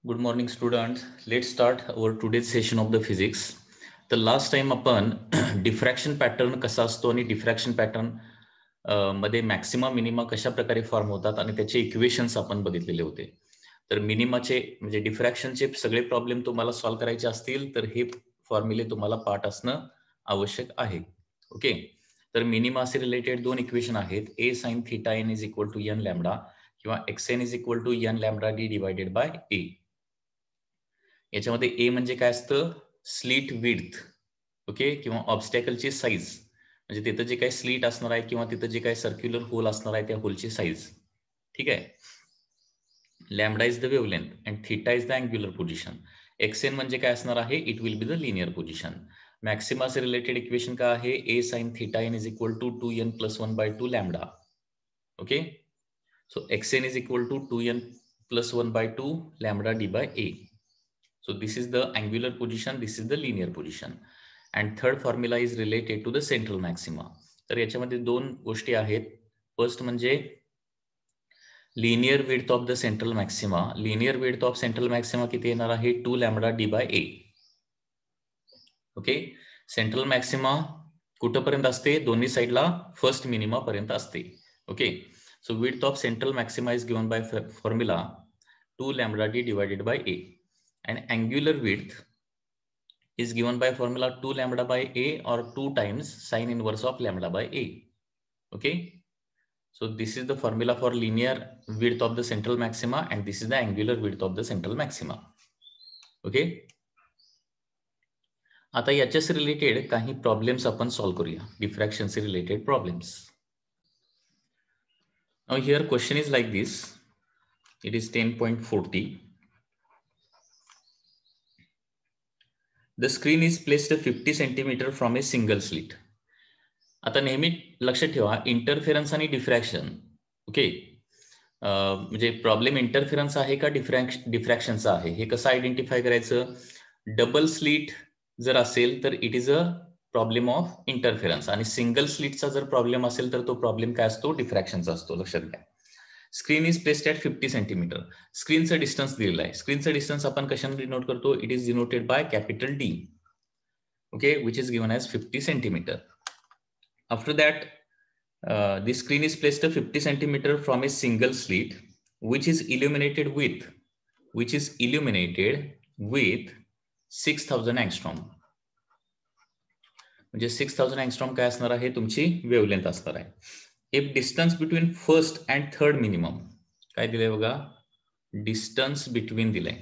Good morning, students. Let's start our today's session of the physics. तर last time आपण diffraction pattern कसा असतो आणि डिफ्रॅक्शन पॅटर्न मध्ये मॅक्सिमा मिनिमा कशा प्रकारे फॉर्म होतात आणि त्याचे इक्वेशन्स आपण बघितलेले होते. तर मिनिमाचे म्हणजे डिफ्रॅक्शनचे सगळे प्रॉब्लेम तुम्हाला सॉल्व्ह करायचे असतील तर हे फॉर्म्युले तुम्हाला पाठ असणं आवश्यक आहे. ओके. तर मिनिमाचे रिलेटेड दोन इक्वेशन आहेत. A sine theta N is equal to n lambda किंवा x n is equal to n lambda D divided by a. याच्यामध्ये ए म्हणजे काय असतं, स्लीट विड्थ. ओके, किंवा ऑब्स्टॅकलची साईज, म्हणजे तिथं जे काही स्लीट असणार आहे किंवा तिथं जे काही सर्क्युलर होल असणार आहे त्या होलची साईज. ठीक आहे. Lambda is the wavelength and theta is the angular position. X n म्हणजे काय असणार आहे, it will be the linear position. मॅक्सिमाचे रिलेटेड इक्वेशन काय आहे, a sine theta N is equal to 2n + 1/2 lambda. Okay, so x n is equal to 2n + 1/2 lambda D by a. So this is the angular position, this is the linear position. And third formula is related to the central maxima. तर याच्यामध्ये दोन गोष्टी आहेत. First म्हणजे linear width of the central maxima. Linear width of central maxima किती येणार आहे, 2 lambda D by A. Okay, central maxima कुठपर्यंत असते, दोन्ही साईडला फर्स्ट मिनिमा पर्यंत असते. Okay, so width of central maxima is given by formula 2 lambda D divided by A. And angular width is given by formula 2 lambda by a or 2 times sine inverse of lambda by a. Okay, so this is the formula for linear width of the central maxima and this is the angular width of the central maxima. Okay, आता याच्याशी related काही problems आपण solve करूया, डिफ्रॅक्शनशी related problems. Now here question is like this. It is 10.40. The screen is placed 50 centimeter from a single slit. आता नेहमी लक्षात ठेवा, इंटरफेरन्स आणि डिफ्रॅक्शन. ओके, म्हणजे प्रॉब्लेम इंटरफेरन्स आहे का डिफ्रॅक्शनचा आहे हे कसं आयडेंटिफाय करायचं. डबल स्लिट जर असेल तर it is a problem of interference आणि सिंगल स्लिटचा जर प्रॉब्लेम असेल तर तो प्रॉब्लेम काय असतो, डिफ्रॅक्शनचा असतो. लक्षात घ्या. Screen is placed at 50 centimetre. स्क्रीनचं डिस्टन्स दिलेलं आहे. स्क्रीनचं डिस्टन्स आपण कशाने डिनोट करतो, it is denoted by capital D. Okay, which is given as 50 centimetre. After that, the screen is placed 50 centimeter from a single slit, which is illuminated with 6000 angstrom. म्हणजे 6000 angstrom काय असणार आहे, तुमची wavelength असणार आहे. If distance between first and third minimum, काय दिलंय बघा, डिस्टन्स बिटवीन दिलंय,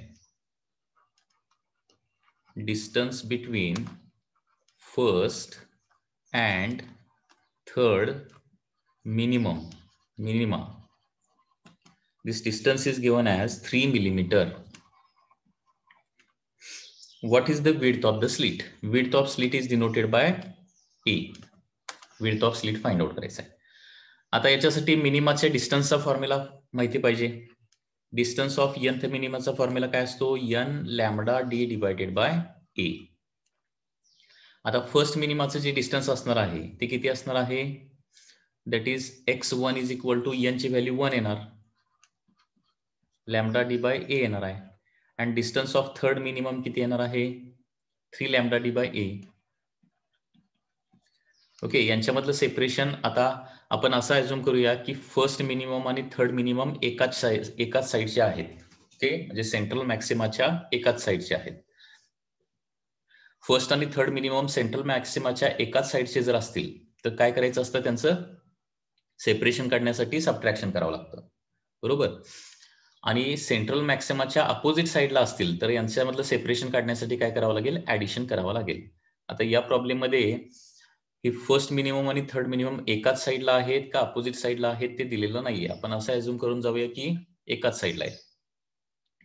distance between first and third minima. This distance is given as 3 millimeter. What is the width of the slit? Width of slit is denoted by A. Width of slit find out करायचं आहे. आता याच्यासाठी मिनिमाच्या डिस्टन्सचा formula माहिती पाहिजे. Distance of nth मिनिमाचा formula काय असतो, n lambda D divided by ए. आता फर्स्ट मिनिमाचं जे डिस्टन्स असणार आहे ते किती असणार आहे, that is x1 is equal to n ची व्हॅल्यू 1 येणार, लॅम्बडा डी बाय ए येणार आहे. And distance of third minimum किती येणार आहे, 3 lambda D by A. Okay, यांच्यामधलं सेपरेशन आता आपण असं अज्युम करूया की फर्स्ट मिनिमम आणि थर्ड मिनिमम एकाच साईडचे आहेत. ओके, म्हणजे सेंट्रल मॅक्सिमाच्या एकाच साईडचे आहेत. फर्स्ट आणि थर्ड मिनिमम सेंट्रल मॅक्सिमाच्या एकाच साईडचे जर असतील तर काय करायचं असतं, त्यांचं सेपरेशन काढण्यासाठी सबट्रॅक्शन करावं लागतं. बरोबर. आणि सेंट्रल मॅक्सिमाच्या अपोजिट साईडला असतील तर यांच्यामधलं सेपरेशन काढण्यासाठी काय करावं लागेल, ऍडिशन करावं लागेल. आता या प्रॉब्लेम मध्ये ही फर्स्ट मिनिमम आणि थर्ड मिनिमम एकाच साईडला आहेत का अपोजिट साईडला आहेत ते दिलेलं नाहीये. आपण असं अज्युम करून जाऊया की एकाच साईडला आहे.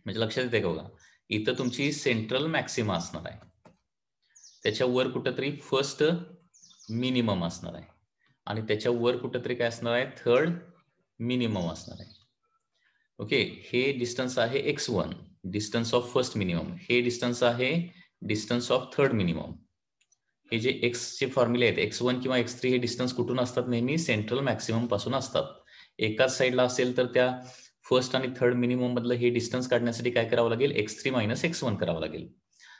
म्हणजे लक्षात येते का बघा, इथं तुमची सेंट्रल मॅक्सिमा असणार आहे, त्याच्या वर कुठंतरी फर्स्ट मिनिमम असणार आहे आणि त्याच्या वर कुठंतरी काय असणार आहे, थर्ड मिनिमम असणार आहे. ओके, हे डिस्टन्स आहे x1, distance of first minimum. हे डिस्टन्स आहे डिस्टन्स ऑफ थर्ड मिनिमम. हे जे x चे फॉर्म्युले आहेत, x1 किंवा x3, हे डिस्टन्स कुठून असतात, नेहमी सेंट्रल मॅक्सिमम पासून असतात. एकाच साईडला असेल तर त्या फर्स्ट आणि थर्ड मिनिमम मधलं हे डिस्टन्स काढण्यासाठी काय करावं लागेल, x3 मायनस x1 करावं लागेल.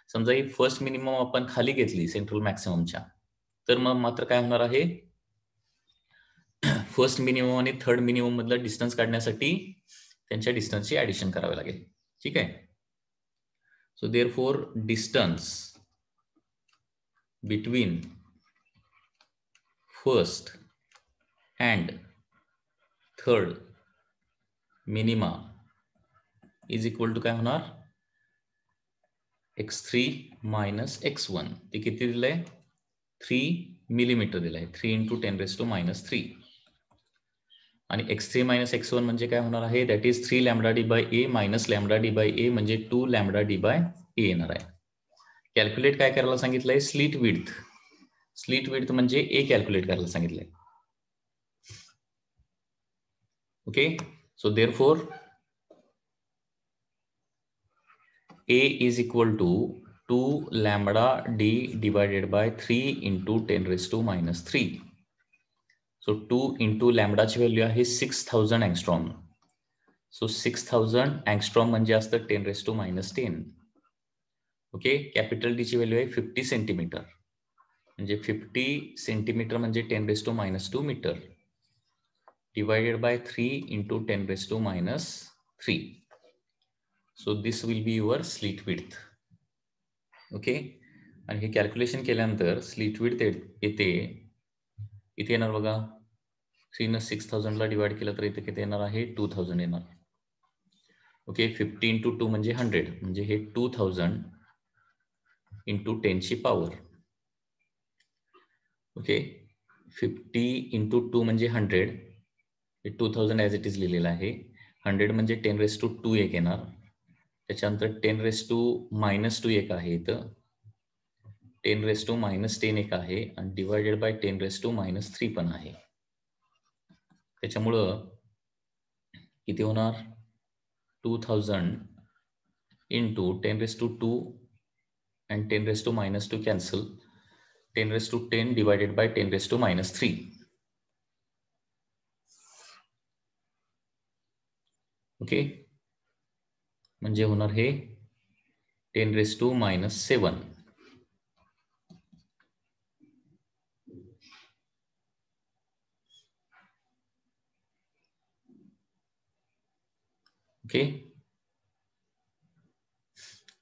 समजा ही फर्स्ट मिनिमम आपण खाली घेतली सेंट्रल मॅक्सिममच्या, तर मग मात्र काय होणार आहे, फर्स्ट मिनिमम आणि थर्ड मिनिमम मधला डिस्टन्स काढण्यासाठी त्यांच्या डिस्टन्सची ऍडिशन करावे लागेल. ठीक आहे. So therefore distance between first and third minima is equal to काय होणार, x3 मायनस x1. ते किती दिलंय, 3 मिलीमीटर दिलंय, 3 × 10⁻³ आणि x3 मायनस x1 म्हणजे काय होणार आहे, that is 3 λ/a minus λ/a म्हणजे 2 λ/a येणार आहे. कॅल्क्युलेट काय करायला सांगितलंय, स्लिट विड्थ. स्लिट विड्थ म्हणजे a कॅल्क्युलेट करायला सांगितलंय. Okay. So therefore a is equal to 2 λ/d divided by 3 × 10⁻³. So 2 × लॅम्बडाची व्हॅल्यू आहे 6000 अँगस्ट्रॉम. सो 6000 अँगस्ट्रॉम म्हणजे असतं 10⁻10. ओके. कॅपिटल डी ची व्हॅल्यू आहे 50 सेंटीमीटर, म्हणजे 50 सेंटीमीटर म्हणजे 10⁻² metre divided by 3 × 10⁻³. So this will be your slit width. Okay. आणि हे कॅल्क्युलेशन केल्यानंतर स्लिट विड्थ येते, इथे येणार बघा, 3 ने 6000 ला डिवाइड केलं तर इथे किती येणार आहे, 2000 येणार. ओके. 50 × 2 म्हणजे 100, म्हणजे हे 2000 × 10ची पॉवर. ओके. 50 × 2 म्हणजे 100, हे 2000 ॲज इट इज लिहिलेलं आहे. 100 म्हणजे 10⁻² एक येणार, त्याच्यानंतर 10⁻² एक आहे इथं, 10⁻10 एक आहे आणि डिवायडेड बाय 10⁻³ पण आहे. त्याच्यामुळं किती होणार, 2000 × 10⁻² and 10⁻² cancel, 10⁻10 divided by 10⁻³ okay. म्हणजे होणार हे 10⁻⁷. ओके.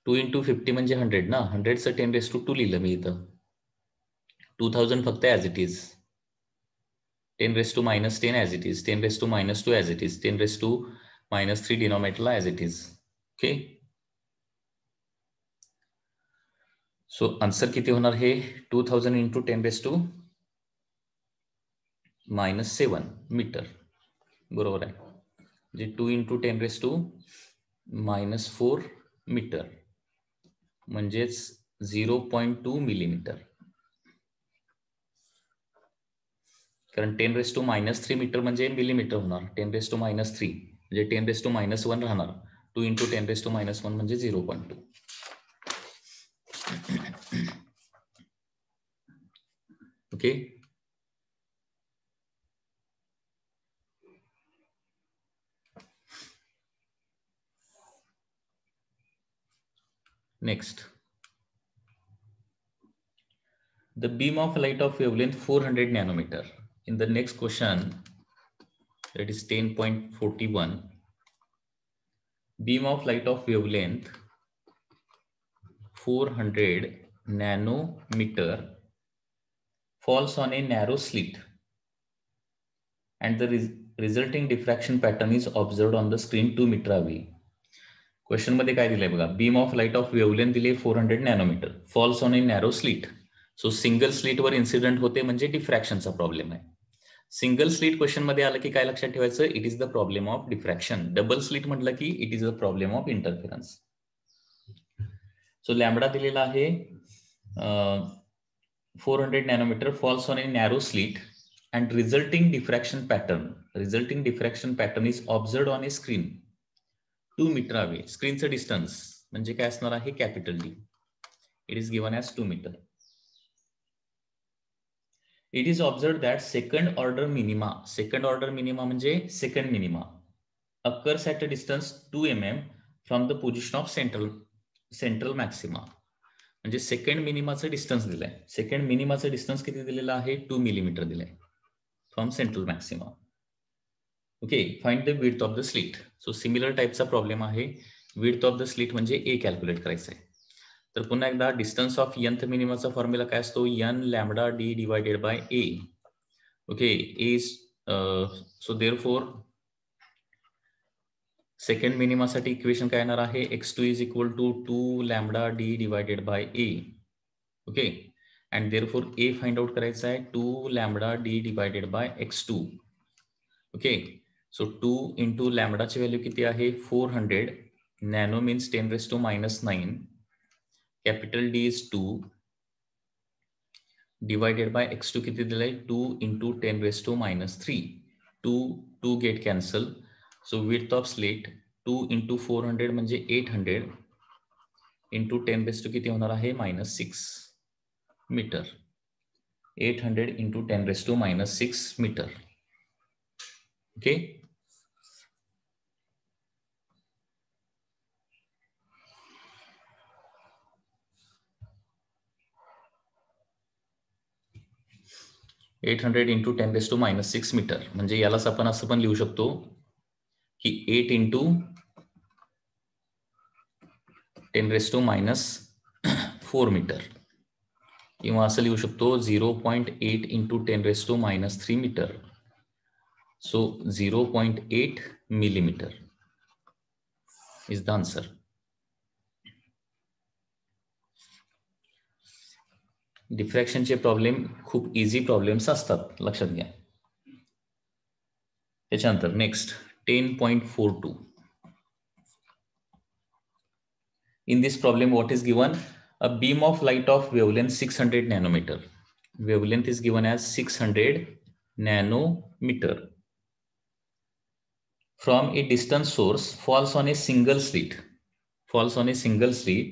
2 × 50 म्हणजे 100 ना, 100चं 10⁻² लिहिलं मी इथं. 2000 फक्त as it is, 10⁻10 as it is, 10⁻² as it is, 10⁻³ डिनॉमिनेटरला as it is. Okay. So answer किती होणार हे, 2000 × 10⁻⁷ मीटर. बरोबर आहे. म्हणजे 2 × 10⁻⁴ मीटर म्हणजेच 0.2 मिलीमीटर. कारण 10⁻³ मीटर म्हणजे मिलीमीटर होणार, 10⁻³ म्हणजे 10⁻1 राहणार, 2 × 10⁻1 म्हणजे 0.2. Okay. Next, the beam of light of wavelength 400 nanometer. In the next question, that is 10.41, beam of light of wavelength 400 nanometer falls on a narrow slit and the resulting diffraction pattern is observed on the screen 2 meter away. Question मध्ये काय दिलंय बघा, beam of light of wavelength दिले 400 nanometre, falls on A narrow slit. So single slit वर incident होते म्हणजे डिफ्रॅक्शनचा problem आहे. Single slit question मध्ये आलं की काय लक्षात ठेवायचं, it is the problem of diffraction. Double slit म्हटलं की it is the problem of interference. So lambda दिलेला आहे 400 nanometre, falls on A narrow slit and resulting diffraction pattern is observed on a screen 2 metre away. स्क्रीनचं distance म्हणजे काय असणार आहे, capital D. It is given as 2 metre. It is observed that second order minima म्हणजे second minima occurs at a distance 2 mm from the position of central maxima. म्हणजे second मिनिमाचं distance दिलंय. Second मिनिमाचं distance किती दिलेलं आहे? 2 millimetre दिलंय from central maxima. Okay, find the width of the slit. So similar टाईपचा प्रॉब्लेम आहे. विड्थ ऑफ द स्लिट म्हणजे ए कॅल्क्युलेट करायचं आहे. तर पुन्हा एकदा डिस्टन्स ऑफ nth मिनिमाचा फॉर्म्युला काय असतो? n lambda D divided by A. Okay, is so therefore second मिनिमासाठी इक्वेशन काय येणार आहे? x2 is equal to 2 lambda D divided by A. Okay, and therefore a find out करायचा आहे 2 lambda D divided by x2. Okay, so 2 into लॅम्बडाची value किती आहे? 400. Nano means 10⁻⁹. Capital D is 2 divided by x2 किती दिलंय? 2 into 10⁻⁻3. 2 get cancel. So width of slit 2 into 400 म्हणजे 800 into 10⁻⁻ किती होणार आहे? -6 metre. 800 into 10⁻⁻6 metre. Okay, (800 into 10⁻⁻6 metre. म्हणजे यालाच आपण असं पण लिहू शकतो की 8 इंटू 10⁻⁴ मीटर, किंवा असं लिहू शकतो 0.8 into 10⁻³ metre. So 0.8 millimetre is the answer. डिफ्रॅक्शनचे प्रॉब्लेम खूप इझी प्रॉब्लेम्स असतात, लक्षात घ्या. त्याच्यानंतर next 10.42. In this problem, what is given? A beam of light of wavelength 600 nanometer. Wavelength is given as 600 nanometer. From a distant source falls on a single slit. Falls on a single slit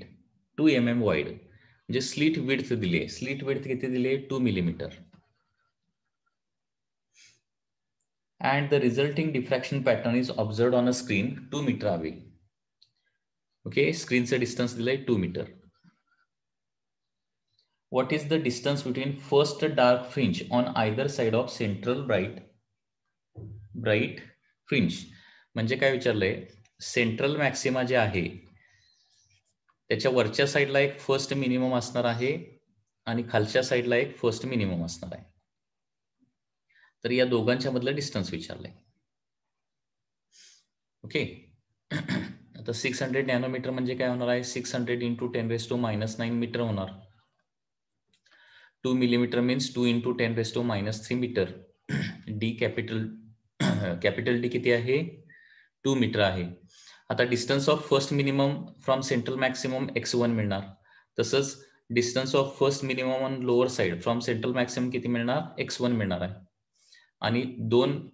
2 mm wide. म्हणजे slit width दिले. Slit width किती दिले? 2 millimetre. And the resulting diffraction pattern is observed on a screen 2 meter away. Okay, स्क्रीनचं distance दिलंय 2 metre. What is the distance between first dark fringe on either side of central bright fringe? म्हणजे काय विचारलंय? Central maxima जे आहे त्याच्या वरच्या साईडला एक first minimum असणार आहे आणि खालच्या साईडला एक फर्स्ट मिनिमम असणार आहे. तर या दोघांच्या मधलं डिस्टन्स विचारलंय. ओके, आता 600 नॅनोमीटर म्हणजे काय होणार आहे? 600 इंटू 10⁻⁹ मीटर होणार. 2 millimetre means 2 into 10⁻³ metre. D capital D किती आहे? 2 मीटर आहे. आता distance of first minimum from central maximum x1 मिळणार. तसंच distance of first minimum on lower side from central maximum किती मिळणार? x1 मिळणार आहे. आणि दोन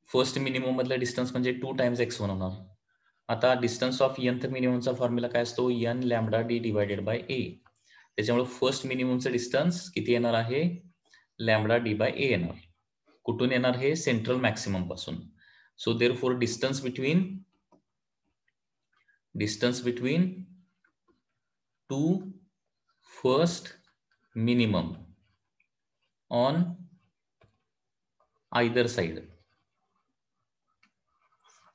फर्स्ट मिनिमम मधला डिस्टन्स म्हणजे 2 टाइम्स x1 होणार. आता डिस्टन्स ऑफ nth मिनिममचा फॉर्म्युला काय असतो? n lambda D divided by A. त्याच्यामुळे फर्स्ट मिनिममचं डिस्टन्स किती येणार आहे? लॅम्बडा डी बाय ए येणार. कुठून येणार? हे सेंट्रल मॅक्सिमम पासून. So therefore distance between two first minimum on either side.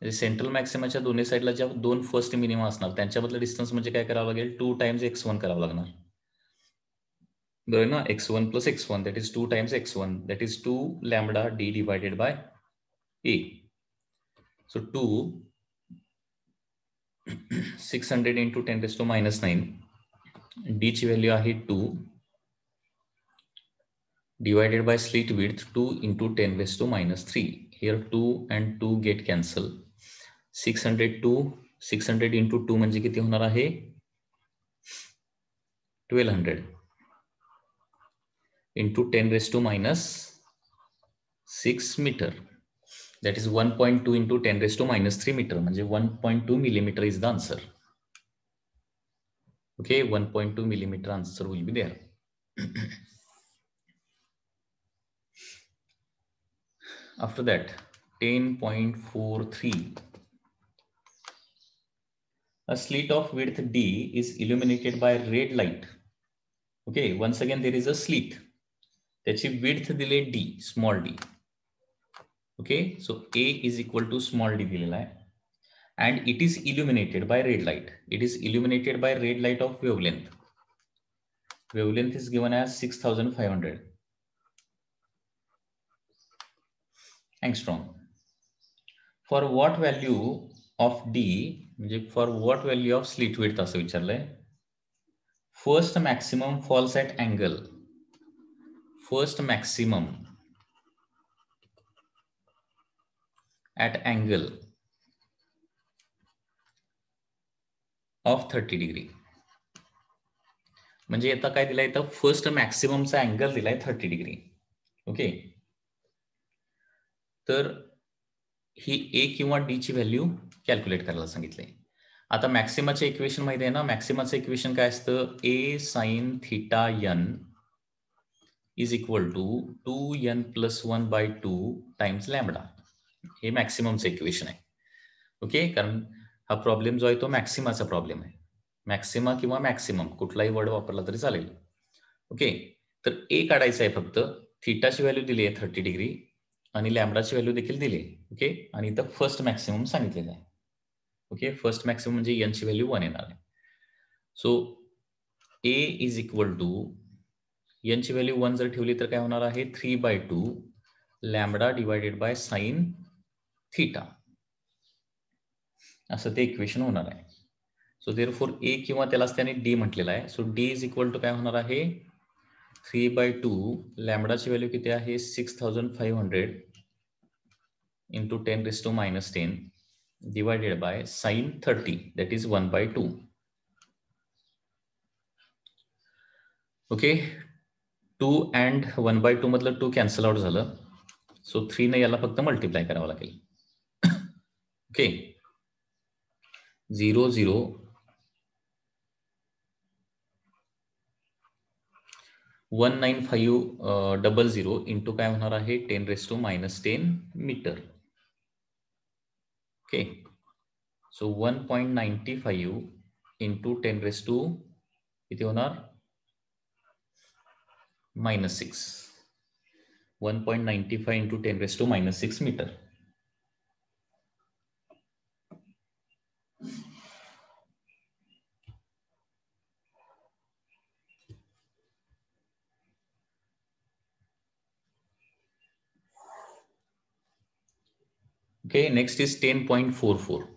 Central मॅक्सिमाच्या दोन्ही साईडला ज्या दोन फर्स्ट मिनिमम असणार त्यांच्यामधलं डिस्टन्स म्हणजे काय करावं लागेल? 2 टाइम्स x1 करावं लागणार. बरोबर ना? x1 plus x1 that is 2 times x1 that is 2 lambda D divided by A. So 2 600 into 10⁻⁹. D ची व्हॅल्यू आहे 2 divided by slit width 2 into 10⁻⁻3. Here 2 and 2 get cancel. 600 into 2 म्हणजे किती होणार आहे? 1200 into 10⁻⁻6 metre. That is 1.2 into 10⁻⁻3 metre म्हणजे 1.2 millimeter is the answer. Okay, 1.2 millimeter answer will be there. After that 10.43. A slit of width D is illuminated by red light. Okay, once again there is a slit. त्याची width दिले D, small d. Okay, so A is equal to small d दिलेला आहे. And it is illuminated by red light. It is illuminated by red light of wavelength. Wavelength is given as 6500 angstrom. For what value of D, म्हणजे for what value of slit width असं विचारलंय. First maximum falls at angle. First maximum at angle of 30 degree. म्हणजे आता काय दिलाय तर first मॅक्सिममचा angle दिलाय 30 degree. Okay, तर ही ए किंवा डी ची व्हॅल्यू कॅल्क्युलेट करायला सांगितलंय. आता मॅक्सिमाचे इक्वेशन माहिती आहे ना. मॅक्सिमाचं इक्वेशन काय असतं, A sine theta N is equal to 2n+1/2 times lambda. हे मॅक्सिममचं इक्वेशन आहे. ओके, कारण हा प्रॉब्लेम जो आहे तो मॅक्सिमाचा प्रॉब्लेम आहे. मॅक्सिमा किंवा मॅक्सिमम कुठलाही वर्ड वापरला तरी चालेल. ओके, तर ए काढायचं आहे फक्त. थिटाची व्हॅल्यू दिली आहे 30 डिग्री आणि लॅम्बडाची व्हॅल्यू देखील दिली आहे. ओके, आणि इथं फर्स्ट मॅक्सिमम सांगितलेलं आहे. ओके, फर्स्ट मॅक्सिमम म्हणजे एन ची व्हॅल्यू 1 येणार आहे. So A is equal to N ची व्हॅल्यू 1 जर ठेवली तर काय होणार आहे, 3/2 lambda divided by sine theta असं ते इक्वेशन होणार आहे. सो देअरफॉर ए किंवा त्यालाच त्याने डी म्हटलेला आहे. So D is equal to काय होणार आहे, 3/2 लॅम्बडाची व्हॅल्यू किती आहे, 6500 into 10⁻⁻10 divided by sine 30 that is 1/2. Okay, 2 and 1/2 मधलं 2 कॅन्सल आउट झालं. सो 3 ने याला फक्त मल्टिप्लाय करावं लागेल. ओके, 0 0 19500 इंटू काय होणार आहे, 10⁻10 मीटर. ओके, सो 1.95 इंटू 10 किती होणार, -6. 1.95 into 10⁻6 metre. Okay, next is 10.44.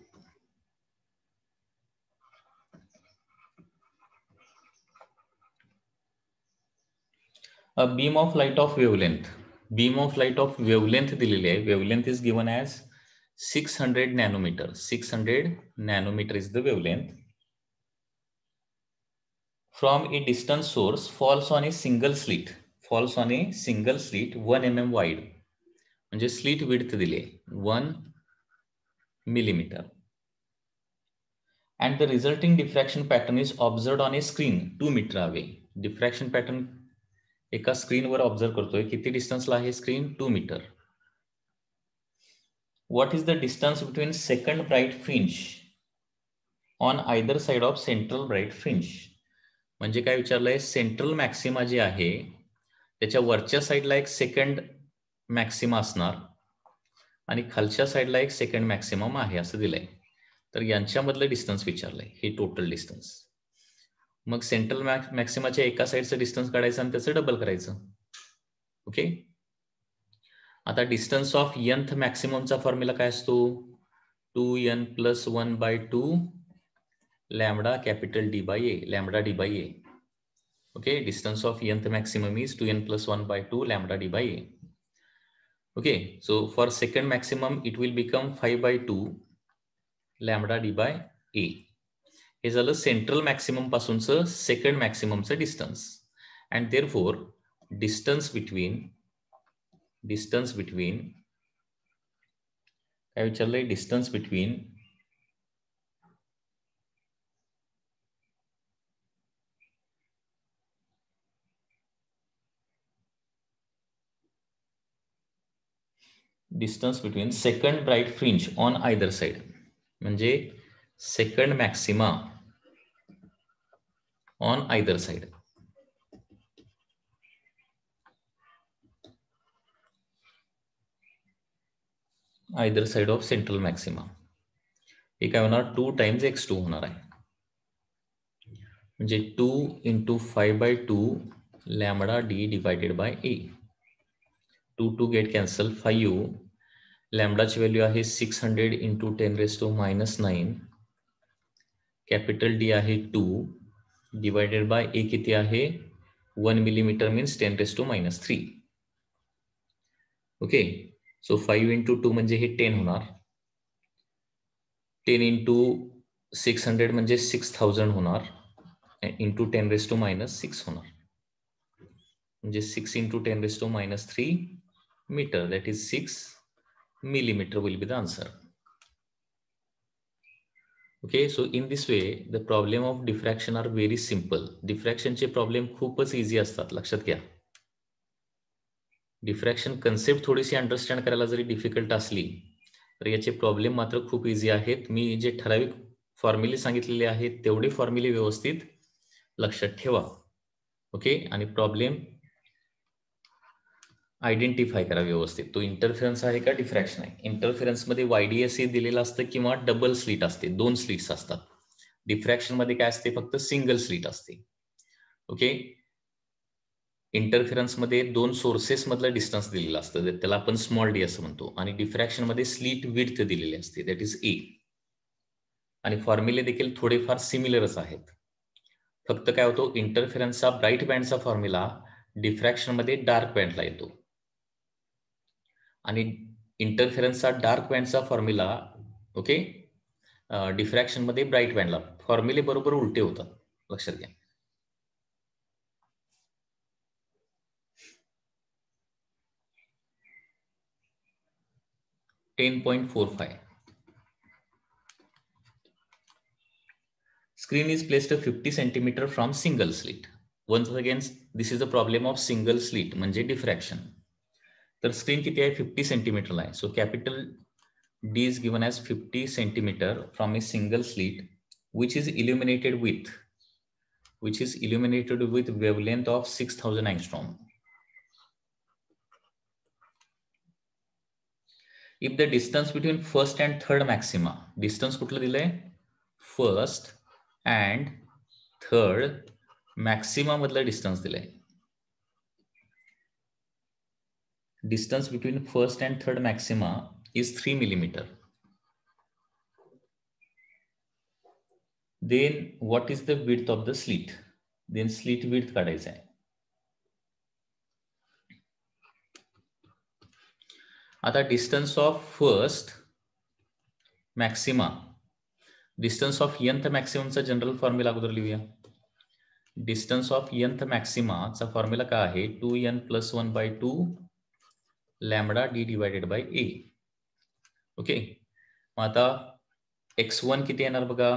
A beam of light of wavelength. Beam of light of wavelength दिलेली आहे. Wavelength is given as 600 nanometer. 600 nanometer is the wavelength. From a distant source falls on a single slit. Falls on a single slit 1 mm wide. म्हणजे slit width दिली आहे 1 millimeter. And the resulting diffraction pattern is observed on a screen 2 meter away. Diffraction pattern एका स्क्रीनवर observe करतोय. किती डिस्टन्सला आहे screen, 2 metre. What is the distance between second bright fringe on either side of central bright fringe. म्हणजे काय विचारलंय, central maxima जे आहे त्याच्या वरच्या साईडला एक सेकंड मॅक्सिमा असणार आणि खालच्या साईडला एक सेकंड मॅक्सिमम आहे असं दिलंय. तर यांच्यामधलं डिस्टन्स विचारलंय, हे टोटल डिस्टन्स. मग सेंट्रल मॅक्सिमाच्या एका साईडचं डिस्टन्स काढायचं आणि त्याचं डबल करायचं. ओके, आता डिस्टन्स ऑफ nth मॅक्सिममचा फॉर्म्युला काय असतो, 2n+1/2 lambda capital D by A, lambda D by A. Okay, distance of nth maximum is 2n+1/2 lambda D by A. Okay, so for second maximum it will become 5/2 lambda D by A. हे झालं central maximum पासूनचं second मॅक्सिममचं distance. And therefore distance between काय विचारलंय, distance between second bright fringe on either side. म्हणजे second maxima on either side. Either side of central maxima. हे काय होणार 2 times x2 होणार आहे. म्हणजे 2 into 5/2 lambda d divided by a. 2 get cancel. 5 लॅम्बडाची value आहे 600 into 10⁻⁻9. कॅपिटल डी आहे 2 divided by A किती आहे 1 millimetre means 10⁻⁻3. Okay, so 5 into 2 म्हणजे हे 10 होणार. 10 into 600 म्हणजे 6000 होणार. इंटू 10⁻⁻6 होणार. म्हणजे 6 into 10⁻⁻3 meter, that is 6 millimeter will be the answer. Okay, so in this way the problem of diffraction are very simple. Diffraction चे प्रॉब्लेम खूपच इझी असतात, लक्षात घ्या. डिफ्रॅक्शन कन्सेप्ट थोडीशी अंडरस्टँड करायला जरी डिफिकल्ट असली तर याचे प्रॉब्लेम मात्र खूप इझी आहेत. मी जे ठराविक फॉर्म्युले सांगितलेले आहेत तेवढे फॉर्म्युले व्यवस्थित लक्षात ठेवा. ओके, आणि प्रॉब्लेम आयडेंटिफाय करा व्यवस्थित. तो इंटरफेरन्स आहे का डिफ्रॅक्शन आहे. इंटरफेरन्स मध्ये YDSA दिलेलं असतं किंवा डबल स्लिट असते, 2 स्लिट्स असतात. डिफ्रॅक्शन मध्ये काय असते, फक्त सिंगल स्लिट असते. ओके, इंटरफेरन्स मध्ये 2 सोर्सेस मधलं डिस्टन्स दिलेलं असतं, त्याला आपण स्मॉल डी असं म्हणतो. आणि डिफ्रॅक्शन मध्ये स्लिट विड्थ दिलेली असते, दॅट इज ए. आणि फॉर्म्युले देखील थोडेफार सिमिलरच आहेत. फक्त काय होतो, इंटरफेरन्सचा ब्राईट बँडचा फॉर्म्युला डिफ्रॅक्शन मध्ये डार्क बँडला येतो आणि इंटरफेरन्सचा डार्क बँडचा फॉर्म्युला ओके डिफ्रॅक्शन मध्ये ब्राईट बँडला. फॉर्म्युले बरोबर उलटे होतात, लक्षात घ्या. .45 screen is placed 50 centimeter from single slit. Once again this is the problem of single slit म्हणजे डिफ्रॅक्शन. तर स्क्रीन किती आहे 50 सेंटीमीटरला आहे. So capital D is given as 50 centimeter from a single slit which is illuminated with wavelength of 6000 angstrom. If the distance between first and third maxima, distance कुठलं दिलंय first and third maxima मधलं distance दिलंय. Distance between first and third maxima is 3 millimeter. Then what is the width of the slit? Then slit width काढायचं आहे. आता distance of first maxima, distance of nth मॅक्सिममचा general formula अगोदर लिहूया. Distance of nth मॅक्सिमाचा formula काय आहे 2n + 1/2 lambda d divided by a. Okay, मग आता x1 किती येणार बघा,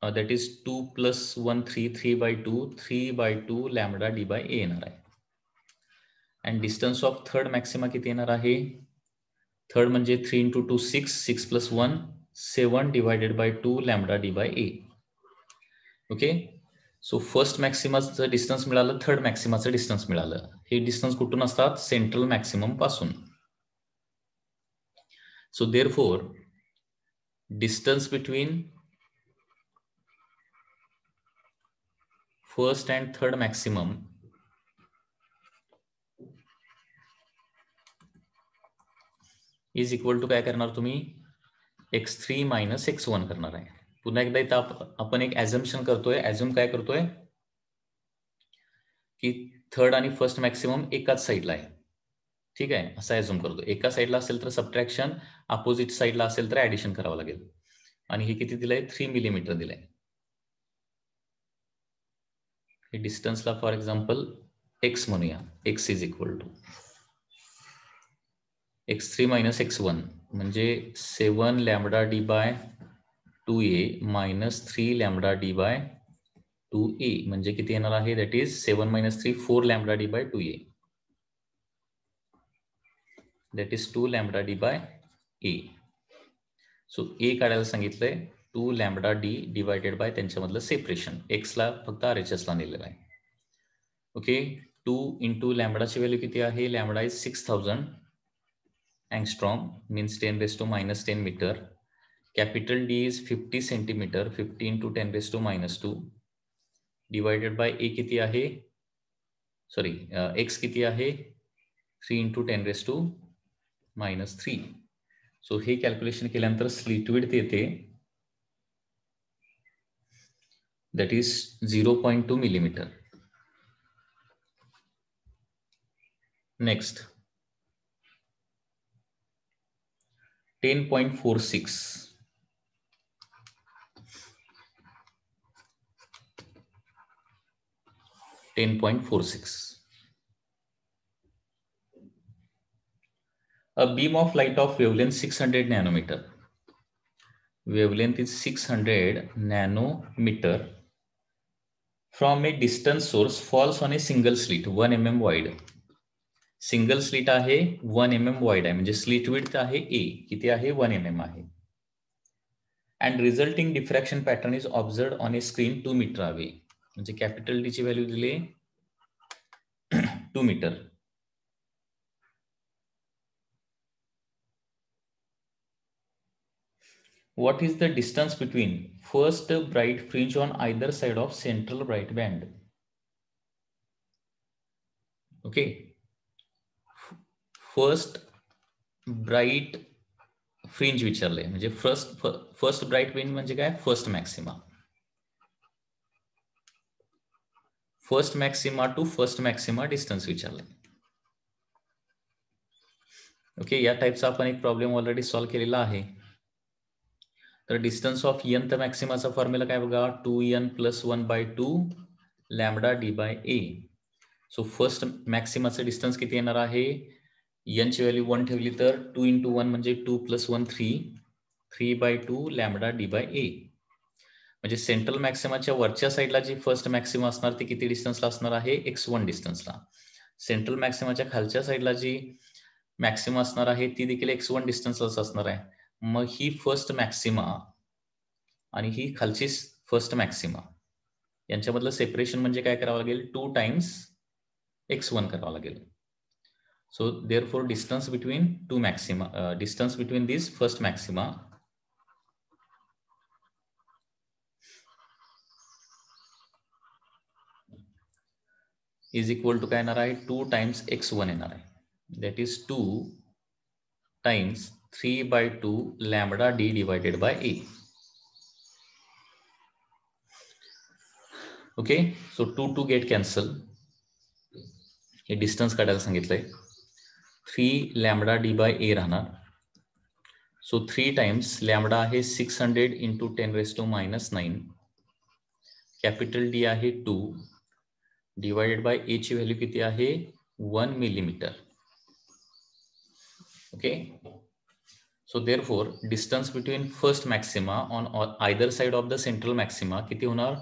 that is 2 + 1 3 3/2 3/2 lambda d by a येणार आहे. And distance of third maxima किती येणार आहे, थर्ड म्हणजे 3 × 2 6 6 + 1 7 divided by 2 lambda d by a. Okay, so first मॅक्सिमाचं डिस्टन्स मिळालं, थर्ड मॅक्सिमाचं डिस्टन्स मिळालं. हे डिस्टन्स कुठून असतात, सेंट्रल मॅक्सिमम पासून. So therefore distance between first and third maximum is equal to काय करणार तुम्ही x3 - x1 करणार आहे. पुन्हा एकदा इथं आपण एक ऍझम्पशन करतोय. ऍझ्युम काय करतोय की थर्ड आणि फर्स्ट मॅक्सिमम एकाच साईडला आहे. ठीक आहे, असं ऍझ्युम करतो. एका साईडला असेल तर सबट्रॅक्शन, अपोजिट साईडला असेल तर ऍडिशन करावं लागेल. आणि हे किती दिलंय 3 मिलीमीटर दिलंय. हे डिस्टन्सला फॉर एक्झाम्पल x म्हणूया. x is equal to x3 - x1 म्हणजे 7 lambda d by 2a - 3 lambda d by 2a म्हणजे किती येणार आहे, that is 7 - 3 4 lambda d by 2a, that is 2 lambda d by a. So a काढायला सांगितलंय two lambda D divided by त्यांच्यामधलं separation. एक्सला फक्त RHSला नेलेलं आहे. ओके, 2 इंटू लॅम्बडाची व्हॅल्यू किती आहे? Lambda is 6000 angstrom, means 10⁻⁻10 metre. Capital D is 50 centimetre, 50 into 10⁻², divided by A किती आहे? सॉरी, एक्स किती आहे? 3 इंटू 10⁻⁻3. सो हे कॅल्क्युलेशन केल्यानंतर स्लिट विड्थ येते, that is 0.2 millimetre. Next 10.46. A beam of light of wavelength 600 nanometer. Wavelength is 600 nanometer from a distant source falls on a single slit 1 mm wide. Single slit आहे 1 mm wide आहे, म्हणजे slit width आहे ए किती आहे? 1 mm आहे. And resulting diffraction pattern is observed on a screen 2 metre away. म्हणजे capital D ची value दिली 2 metre. What is the distance between first bright fringe on either side of central bright band? Okay, first bright fringe विचारले, म्हणजे first bright fringe म्हणजे काय? First maxima. First maxima to first maxima distance विचारले. Okay, या टाईपचा आपण एक problem already solve केलेला आहे. तर डिस्टन्स ऑफ nth मॅक्सिमाचा फॉर्म्युला काय बघा? 2n + 1/2 lambda D by A. So first मॅक्सिमाचं डिस्टन्स किती येणार आहे? n ची व्हॅल्यू 1 ठेवली तर 2 × 1 म्हणजे 2 + 1 3, 3/2 लॅम्बडा डी बाय ए. म्हणजे सेंट्रल मॅक्सिमाच्या वरच्या साईडला जी फर्स्ट मॅक्सिमा असणार ती किती डिस्टन्सला असणार आहे? x1 डिस्टन्सला. सेंट्रल मॅक्सिमाच्या खालच्या साईडला जी मॅक्सिमा असणार आहे ती देखील x1 डिस्टन्सलाच असणार आहे. मग ही फर्स्ट मॅक्सिमा आणि ही खालची फर्स्ट मॅक्सिमा यांच्यामधलं सेपरेशन म्हणजे काय करावं लागेल? 2 टाइम्स x1 करावं लागेल. So therefore distance between two maxima, distance between this first maxima is equal to काय येणार आहे? 2 टाइम्स x1 येणार आहे. That is 2 times 3/2 lambda D divided by A. Okay, so 2 get cancel. हे डिस्टन्स काढायला सांगितलंय. 3 लॅम्बडा डी बाय ए राहणार. सो 3 टाइम्स लॅम्बडा आहे 600 × 10⁻⁹. कॅपिटल डी आहे 2 डिवायडेड बाय ए ची व्हॅल्यू किती आहे? 1 millimetre. Okay, so therefore distance between first maxima on either side of the central maxima किती होणार?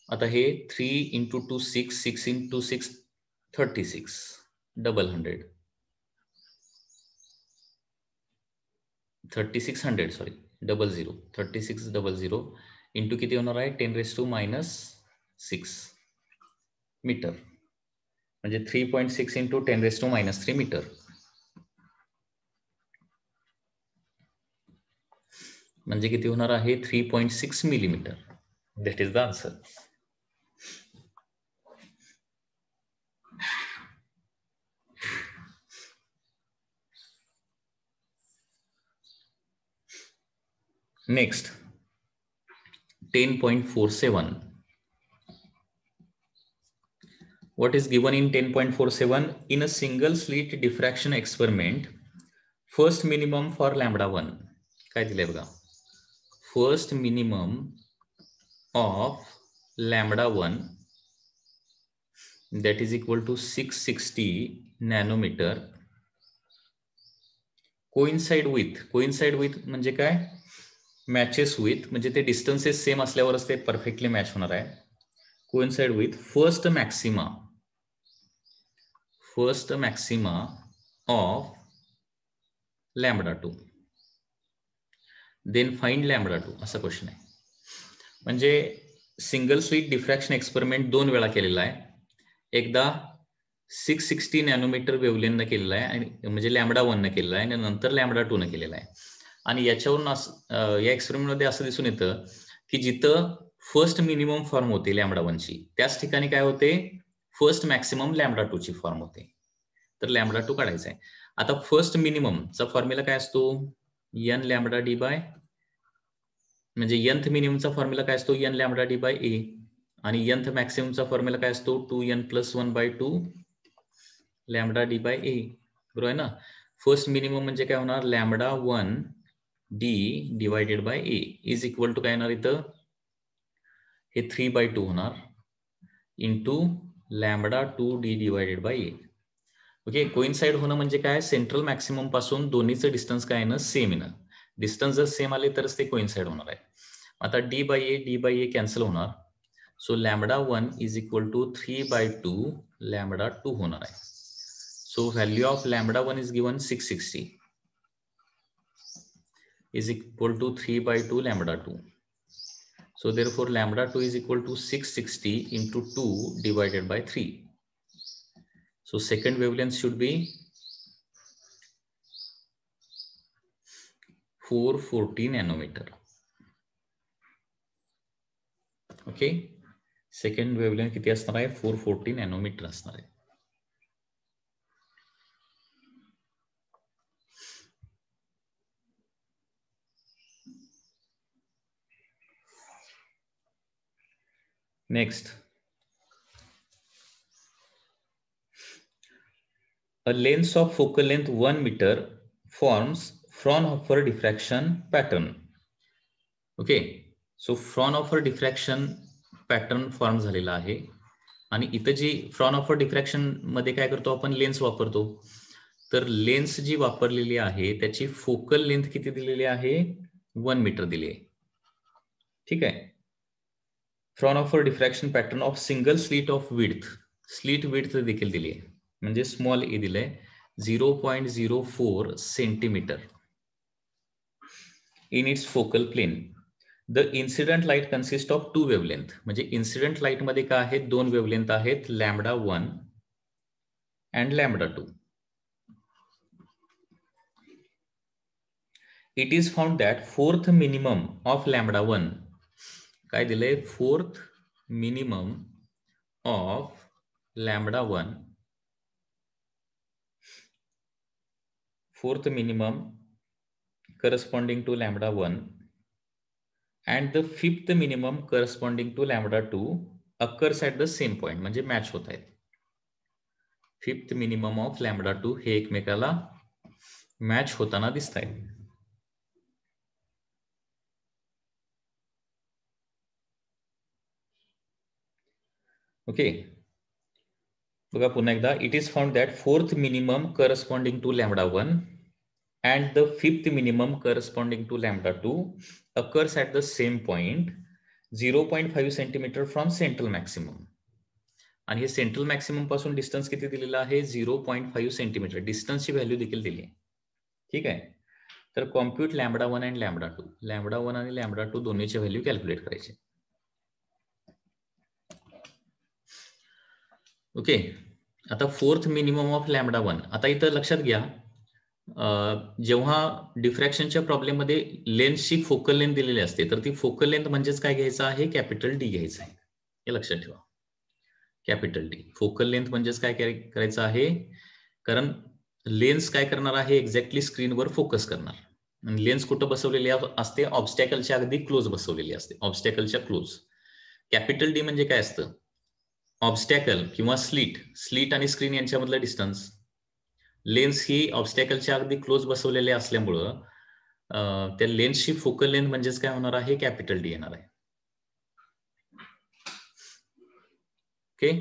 आता हे 3 × 2 6, 6 × 6 36, डबल 100, 3600 सॉरी डबल 0, 3600 इंटू किती होणार आहे? 10⁻⁻6 मीटर, म्हणजे 3.6 × 10⁻³ मीटर. म्हणजे किती होणार आहे? 3.6 millimetre. That is the answer. Next, 10.47. What is given in 10.47? In a single slit diffraction experiment, first minimum for λ1. काय दिलंय बघा? First minimum of λ1 that is equal to 660 nanometer coincide with म्हणजे काय? मॅचेस विथ, म्हणजे ते distances same असल्यावरच ते perfectly match होणार आहे. Coincide with first maxima of λ2. Then find lambda 2 असा क्वेश्चन आहे. म्हणजे सिंगल स्लिट डिफ्रॅक्शन एक्सपेरिमेंट 2 वेळा केलेला आहे. एकदा 660 नॅनोमीटर वेव्हलेंथनं केलेला आहे आणि म्हणजे लॅम्बडा 1 न केलेला आहे आणि नंतर लॅम्बडा 2 न केलेला आहे. आणि याच्यावरून या एक्सपेरिमेंटमध्ये असं दिसून येतं की जिथं फर्स्ट मिनिमम फॉर्म होते लॅम्बडा 1 ची, त्याच ठिकाणी काय होते, फर्स्ट मॅक्सिमम लॅम्बडा 2 ची फॉर्म होते. तर लॅम्बडा 2 काढायचा आहे. आता फर्स्ट मिनिममचा फॉर्म्युला काय असतो, एन लॅम्बडा डी बाय, म्हणजे nth मिनिममचा फॉर्म्युला काय असतो, एन लॅम्बडा डी बाय ए, आणि nth मॅक्सिममचा फॉर्म्युला काय असतो, 2n+1/2 लॅम्बडा डी बाय ए. बरोबर आहे ना. फर्स्ट मिनिमम म्हणजे काय होणार, lambda 1 D divided by A is equal to काय येणार इथं, हे 3/2 होणार इंटू lambda 2 D divided by A. Okay, coincide होणं म्हणजे काय, सेंट्रल मॅक्सिमम पासून दोन्हीचं डिस्टन्स काय येणं, सेम येणं. डिस्टन्स जर सेम आले तरच ते कोइन्साइड होणार आहे. आता डी बाय ए कॅन्सल होणार. So lambda 1 is equal to 3/2 lambda 2 होणार आहे. So value of lambda 1 is given 660 is equal to 3/2 lambda 2. So therefore lambda 2 is equal to 660 into 2 divided by 3. So second wavelength should be 440 nanometer. Okay, second wavelength किती असणार आहे, 440 nanometre असणार आहे. Next, a lens of focal length 1 meter forms Fraunhofer diffraction pattern. Okay, so Fraunhofer diffraction pattern form झालेला आहे. आणि इथं जी Fraunhofer diffraction मध्ये काय करतो आपण, लेन्स वापरतो. तर लेन्स जी वापरलेली आहे त्याची फोकल लेंथ किती दिलेली आहे, 1 मीटर दिली आहे. ठीक आहे. Fraunhofer diffraction pattern of single slit of width, slit width देखील दिली आहे, म्हणजे स्मॉल ए दिलंय 0.04 centimetre in its focal plane. The incident light consist of 2 wavelength, म्हणजे इन्सिडेंट लाईट मध्ये काय आहेत, 2 वेवलेंथ आहेत, lambda 1 and lambda 2. It is found that fourth minimum of lambda 1, काय दिलंय, fourth minimum of lambda 1, fourth minimum corresponding to lambda 1 and the fifth minimum corresponding to lambda 2 occurs at the same point, म्हणजे match होत आहेत. Fifth minimum of lambda 2 हे एकमेकाला match होताना दिसत आहेत. ओके, बघा पुन्हा एकदा. It is found that fourth minimum corresponding to lambda 1 and the fifth minimum corresponding to lambda 2 occurs at the same point 0.5 centimetre from central maximum. आणि हे सेंट्रल मॅक्सिमम पासून डिस्टन्स किती दिलेला आहे, 0.5 सेंटीमीटर. डिस्टन्सची व्हॅल्यू देखील दिली आहे. ठीक आहे. तर compute lambda 1 and lambda 2. Lambda 1 आणि लॅम्बडा 2 दोन्हीची व्हॅल्यू कॅल्क्युलेट करायची. ओके, आता फोर्थ मिनिमम ऑफ लॅम्बडा 1. आता इथं लक्षात घ्या, जेव्हा डिफ्रॅक्शनच्या प्रॉब्लेम मध्ये लेन्सची फोकल लेंथ दिलेली असते, तर ती फोकल लेंथ म्हणजेच काय घ्यायचं आहे, कॅपिटल डी घ्यायचं आहे. हे लक्षात ठेवा, कॅपिटल डी. फोकल लेंथ म्हणजेच काय करायचं आहे, कारण लेन्स काय करणार आहे, एक्झॅक्टली स्क्रीनवर फोकस करणार. आणि लेन्स कुठं बसवलेली असते, ऑब्स्टॅकलच्या अगदी क्लोज बसवलेली असते, ऑब्स्टॅकलच्या क्लोज. कॅपिटल डी म्हणजे काय असतं, ऑब्स्टॅकल किंवा स्लीट आणि स्क्रीन यांच्यामधलं डिस्टन्स. लेन्स ही ऑब्स्टॅकलच्या अगदी क्लोज बसवलेले असल्यामुळं त्या लेन्सची फोकल लेंथ म्हणजेच काय होणार आहे, कॅपिटल डी येणार आहे. ओके,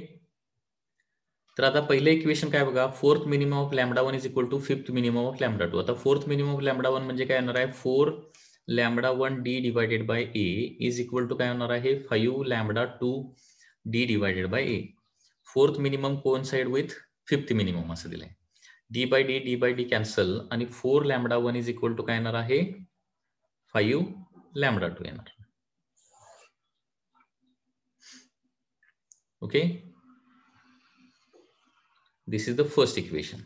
तर आता पहिलं इक्वेशन काय बघा, fourth minimum of lambda 1 is equal to fifth minimum of lambda 2. आता फोर्थ मिनिमम ऑफ लॅम्बडा 1 म्हणजे काय येणार आहे, 4 lambda 1 D divided by A is equal to काय होणार आहे, 5 lambda 2 D divided by A. Fourth minimum coincide with fifth minimum असं दिलंय. डी बाय डी कॅन्सल आणि 4 लॅम्बडा 1 इज इक्वल टू काय येणार आहे, 5 लॅम्बडा 2 येणार. Okay, this is the first equation.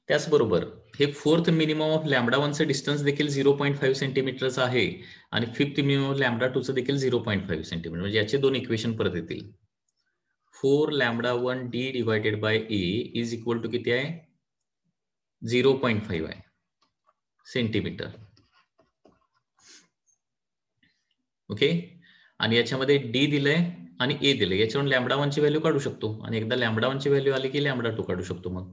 त्याचबरोबर हे फोर्थ मिनिमम ऑफ लॅम्बडा 1चं डिस्टन्स देखील 0.5 सेंटीमीटरचं आहे आणि फिफ्थ मिनिमम ऑफ लॅम्बडा 2चं देखील 0.5 सेंटीमीटर. म्हणजे याचे दोन इक्वेशन परत येतील. 4 lambda 1 D divided by A is equal to किती आहे? 0.5 आहे सेंटीमीटर. ओके, आणि याच्यामध्ये डी दिलंय आणि ए दिलंय. याच्यावरून लॅम्बडा 1ची व्हॅल्यू काढू शकतो आणि एकदा लॅम्बडा 1ची व्हॅल्यू आली की लॅम्बडा 2 काढू शकतो मग.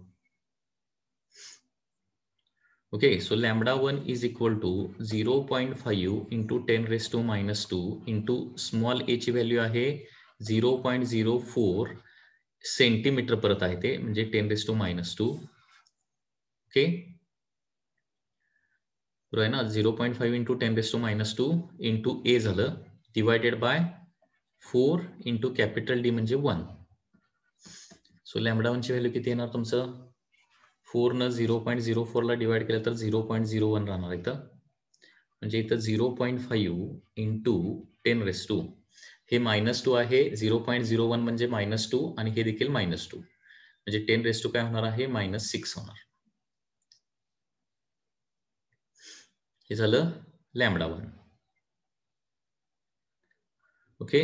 Okay, so lambda 1 is equal to 0.5 into 10 raised to minus 2 into small a ची व्हॅल्यू आहे 0.04 सेंटीमीटर परत आहे ते, म्हणजे 10 raised to minus 2. ओके, बरोबर आहे ना? 0.5 into 10 raised to minus 2 into a झालं divided by 4 into capital D म्हणजे 1. सो लॅम्बडा 1 ची व्हॅल्यू किती येणार तुमचं? 4 न 0.04 ला डिवाइड केलं तर 0.01 राहणार इथं. म्हणजे इथं 0.5 इंटू 10 रेस टू, हे -2 आहे. 0.01 म्हणजे -2 आणि हे देखील -2, म्हणजे 10 रेस टू काय होणार आहे? -6 होणार. हे झालं लॅम्बडा 1. ओके,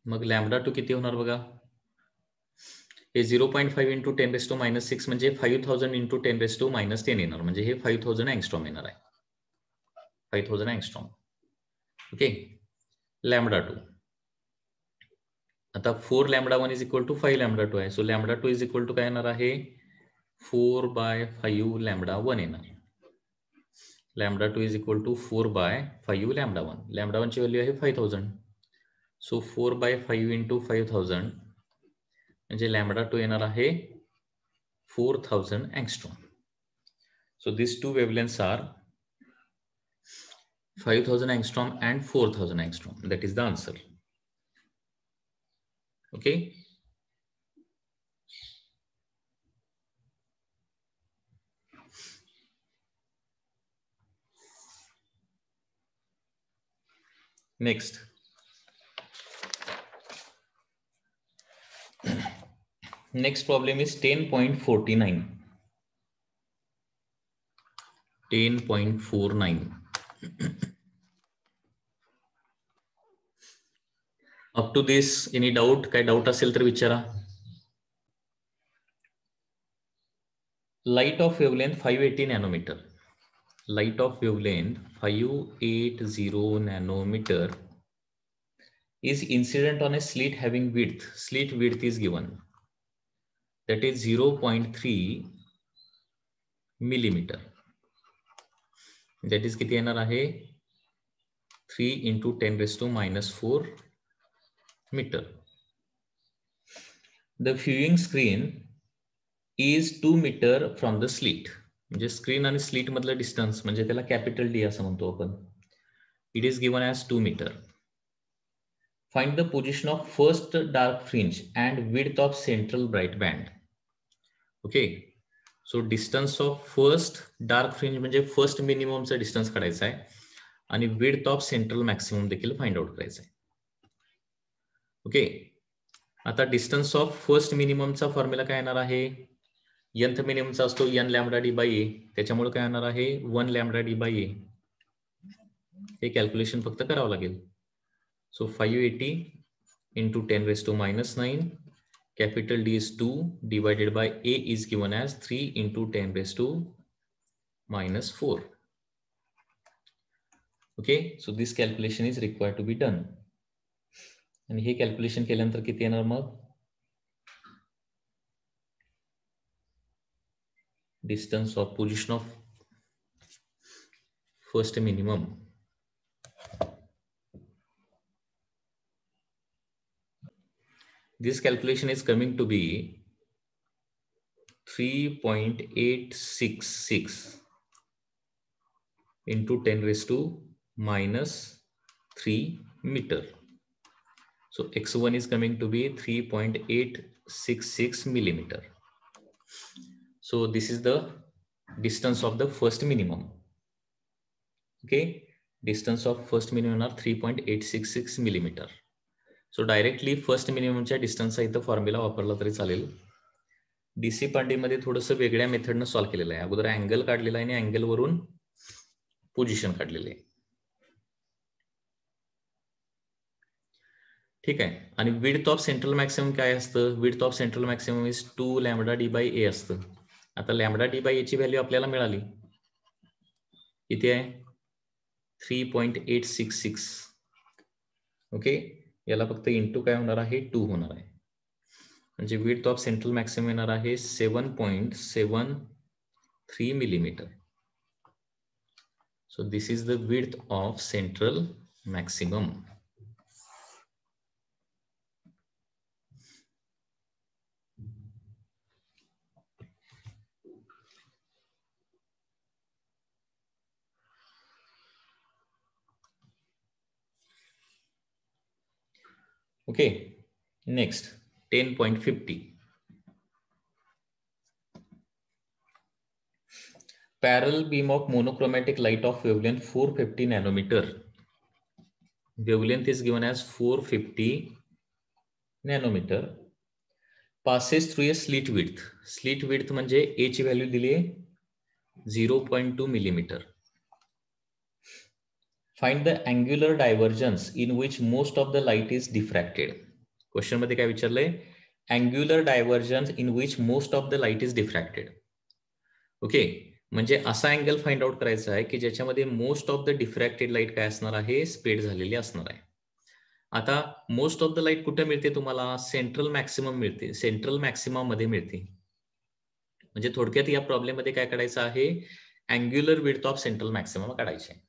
मग लॅम्बडा 2 किती होणार बघा? हे 0.5 इंटू 10 रेस टू -6 म्हणजे 5000 इंटू 10 रेस टू -10 येणार, म्हणजे हे 5000 अँगस्ट्रॉम येणार आहे. 5000 अँगस्ट्रॉम. Okay, lambda 2. आता 4 lambda 1 is equal to 5 lambda 2 आहे. So lambda 2 is equal to काय येणार आहे? 4/5 लॅम्बडा 1 येणार. Lambda 2 is equal to 4/5 lambda 1. Lambda 1 ची व्हॅल्यू आहे 5000. सो 4/5 इंटू 5000 म्हणजे लॅम्बडा 2 येणार आहे 4000 angstrom. So this two wavelengths are 5000 angstrom and 4000 angstrom. That is the answer. Okay. Next. Next problem is 10.49. 10.49. Up to this, any doubt? काय doubt असेल तर विचारा. Light of wavelength 580 nanometer. Light of wavelength 580 nanometer is incident on a slit having width. Slit width is given. That is 0.3 millimeter. That is किती येणार आहे? 3 into 10 raised to -4 meter. The viewing screen is 2 meter from the slit. म्हणजे screen आणि slit मधलं distance म्हणजे त्याला capital D असं म्हणतो आपण. It is given as 2 meter. Find the position of first dark fringe and width of central bright band. Okay. So distance of first dark fringe म्हणजे first मिनिममचा distance काढायचा आहे आणि विड्थ ऑफ सेंट्रल मॅक्सिमम देखील find out करायचा आहे. Okay, आता distance of first मिनिममचा formula काय येणार आहे? nth मिनिममचा असतो n lambda D by A, त्याच्यामुळे काय येणार आहे? 1 लॅम्बडा डी बाय ए. हे कॅल्क्युलेशन फक्त करावं लागेल. So 580 into 10 raise to -9. Capital D is 2 divided by A is given as 3 into 10 raised to -4. Okay, so this calculation is required to be done. And हे calculation केल्यानंतर किती येणार मग? Distance of position of first minimum. This calculation is coming to be 3.866 into 10 raised to -3 meter. So x1 is coming to be 3.866 millimeter. So this is the distance of the first minimum. Okay, distance of first minimum येणार 3.866 millimetre. So directly first मिनिममच्या डिस्टन्सचा इथं formula वापरला तरी चालेल. DC पांडेमध्ये थोडंसं वेगळ्या मेथडनं solve केलेलं आहे. अगोदर अँगल काढलेला आहे आणि अँगलवरून पोझिशन काढलेली आहे. ठीक आहे. आणि विड्थ ऑफ सेंट्रल मॅक्सिमम काय असतं? Width of central maximum is 2 lambda D by A असतं. आता लॅम्बडा डी बाय एची व्हॅल्यू आपल्याला मिळाली. किती आहे? 3.866. ओके, याला फक्त इंटू काय होणार आहे? 2 होणार आहे. म्हणजे विड्थ ऑफ सेंट्रल मॅक्सिमम येणार आहे 7.73 millimetre. So this is the width of central maximum. Okay, next 10.50. Parallel beam of monochromatic light of wavelength 450 nanometer. Wavelength is given as 450 nanometer. Passes through a slit width. Slit width म्हणजे A ची value दिली आहे 0.2 millimeter. Find the angular divergence in which most of the light is diffracted. Question मध्ये काय विचारलंय? Angular divergence in which most of the light is diffracted. Okay, म्हणजे असा angle find out करायचा आहे की ज्याच्यामध्ये मोस्ट ऑफ द डिफ्रॅक्टेड लाईट काय असणार आहे? स्प्रेड झालेली असणार आहे. आता मोस्ट ऑफ द लाईट कुठे मिळते तुम्हाला? सेंट्रल मॅक्सिमम मिळते. सेंट्रल मॅक्सिमम मध्ये मिळते. म्हणजे थोडक्यात या प्रॉब्लेम मध्ये काय काढायचं आहे? Angular width of central maximum काढायचे.